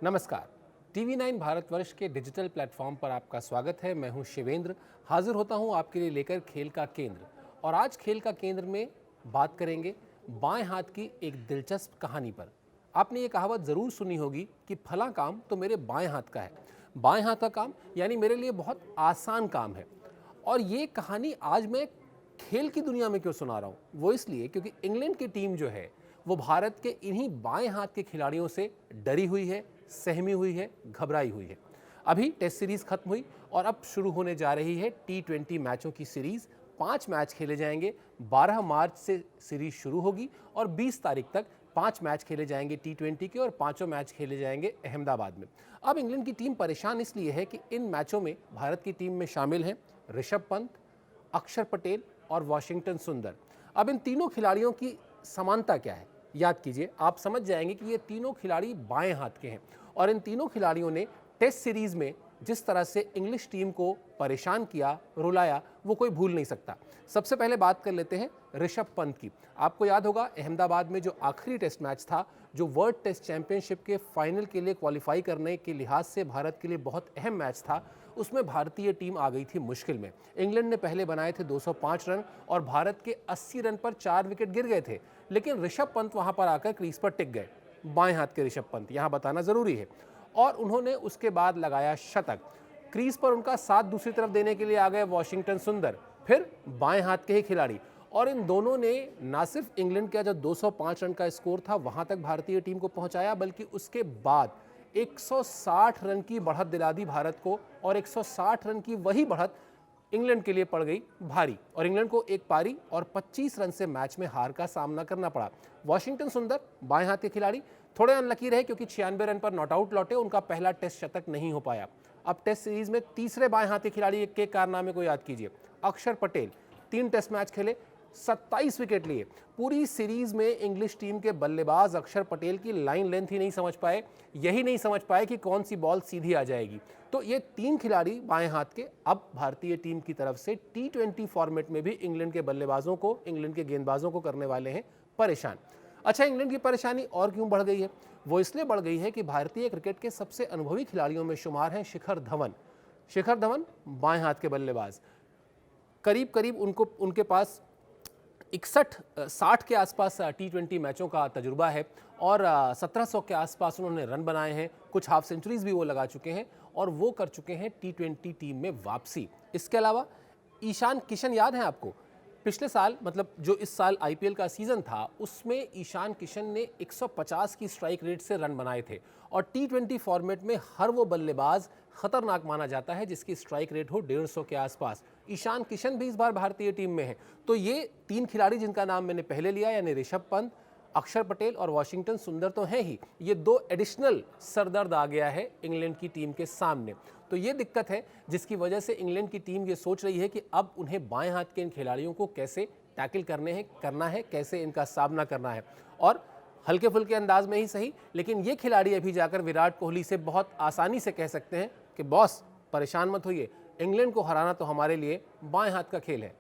नमस्कार। टीवी 9 भारतवर्ष के digital platform पर आपका स्वागत है। मैं हूं शिवेंद्र, हाजिर होता हूं आपके लिए लेकर खेल का केंद्र। और आज खेल का केंद्र में बात करेंगे बाएं हाथ की एक दिलचस्प कहानी पर। आपने ये कहावत ज़रूर सुनी होगी कि फला काम तो मेरे बाएं हाथ का है। बाएं हाथ का काम यानी मेरे लिए बहुत आसान काम है। और ये कहानी आज मैं खेल की दुनिया में क्यों सुना रहा हूँ, वो इसलिए क्योंकि इंग्लैंड की टीम जो है वो भारत के इन्हीं बाएं हाथ के खिलाड़ियों से डरी हुई है, सहमी हुई है, घबराई हुई है। अभी टेस्ट सीरीज खत्म हुई और अब शुरू होने जा रही है T20 मैचों की सीरीज। 5 मैच खेले जाएंगे। 12 मार्च से सीरीज शुरू होगी और 20 तारीख तक 5 मैच खेले जाएंगे T20 के और पांचों मैच खेले जाएंगे अहमदाबाद में। अब इंग्लैंड की टीम परेशान इसलिए है कि इन मैचों में भारत की टीम में शामिल हैं ऋषभ पंत, अक्षर पटेल और वॉशिंगटन सुंदर। अब इन तीनों खिलाड़ियों की समानता क्या है, याद कीजिए, आप समझ जाएंगे कि ये तीनों खिलाड़ी बाएं हाथ के हैं। और इन तीनों खिलाड़ियों ने टेस्ट सीरीज में जिस तरह से इंग्लिश टीम को परेशान किया, रुलाया, वो कोई भूल नहीं सकता। सबसे पहले बात कर लेते हैं ऋषभ पंत की। आपको याद होगा अहमदाबाद में जो आखिरी टेस्ट मैच था, जो वर्ल्ड टेस्ट चैंपियनशिप के फाइनल के लिए क्वालिफाई करने के लिहाज से भारत के लिए बहुत अहम मैच था, उसमें भारतीय टीम आ गई थी मुश्किल में। इंग्लैंड ने पहले बनाए थे 205 रन और भारत के 80 रन पर 4 विकेट गिर गए थे, लेकिन ऋषभ पंत वहां पर आकर क्रीज पर टिक गए। बाएं हाथ के ऋषभ पंत, यहां बताना जरूरी है। और उन्होंने उसके बाद लगाया शतक। क्रीज पर उनका साथ दूसरी तरफ देने के लिए आ गए वॉशिंगटन सुंदर, फिर बाएं हाथ के ही खिलाड़ी। और इन दोनों ने न सिर्फ इंग्लैंड का जो 205 रन का स्कोर था वहां तक भारतीय टीम को पहुंचाया, बल्कि उसके बाद 160 रन की बढ़त दिला दी भारत को। और 160 रन की वही बढ़त इंग्लैंड के लिए पड़ गई भारी और इंग्लैंड को एक पारी और 25 रन से मैच में हार का सामना करना पड़ा। वॉशिंगटन सुंदर बाएं हाथ के खिलाड़ी थोड़े अनलकी रहे क्योंकि 96 रन पर नॉट आउट लौटे, उनका पहला टेस्ट शतक नहीं हो पाया। अब टेस्ट सीरीज में तीसरे बाएं हाथ के खिलाड़ी के कारनामे को याद कीजिए। अक्षर पटेल 3 टेस्ट मैच खेले, 27 विकेट लिए। पूरी सीरीज में इंग्लिश टीम के बल्लेबाज अक्षर पटेल की लाइन लेंथ ही नहीं समझ पाए, यही नहीं समझ पाए कि कौन सी बॉल सीधी आ जाएगी। तो ये 3 खिलाड़ी बाएं हाथ के अब भारतीय टीम की तरफ से T20 फॉर्मेट में भी इंग्लैंड के बल्लेबाजों को, इंग्लैंड के गेंदबाजों को करने वाले हैं परेशान। अच्छा, इंग्लैंड की परेशानी और क्यों बढ़ गई है? वो इसलिए बढ़ गई है कि भारतीय क्रिकेट के सबसे अनुभवी खिलाड़ियों में शुमार हैं शिखर धवन। शिखर धवन बाएं हाथ के बल्लेबाज, करीब करीब उनके पास 60 के आसपास T20 मैचों का तजुर्बा है और 1700 के आसपास उन्होंने रन बनाए हैं। कुछ हाफ सेंचुरीज भी वो लगा चुके हैं और वो कर चुके हैं T20 टीम में वापसी। इसके अलावा ईशान किशन, याद है आपको, पिछले साल मतलब जो इस साल IPL का सीजन था उसमें ईशान किशन ने 150 की स्ट्राइक रेट से रन बनाए थे। और T20 फॉर्मेट में हर वो बल्लेबाज खतरनाक माना जाता है जिसकी स्ट्राइक रेट हो 150 के आसपास। ईशान किशन भी इस बार भारतीय टीम में है। तो ये 3 खिलाड़ी जिनका नाम मैंने पहले लिया, यानी ऋषभ पंत, अक्षर पटेल और वॉशिंगटन सुंदर तो हैं ही, ये 2 एडिशनल सरदर्द आ गया है इंग्लैंड की टीम के सामने। तो ये दिक्कत है जिसकी वजह से इंग्लैंड की टीम ये सोच रही है कि अब उन्हें बाएं हाथ के इन खिलाड़ियों को कैसे टैकल करना है, कैसे इनका सामना करना है। और हल्के फुल्के अंदाज में ही सही, लेकिन ये खिलाड़ी अभी जाकर विराट कोहली से बहुत आसानी से कह सकते हैं कि बॉस परेशान मत होइए, इंग्लैंड को हराना तो हमारे लिए बाएं हाथ का खेल है।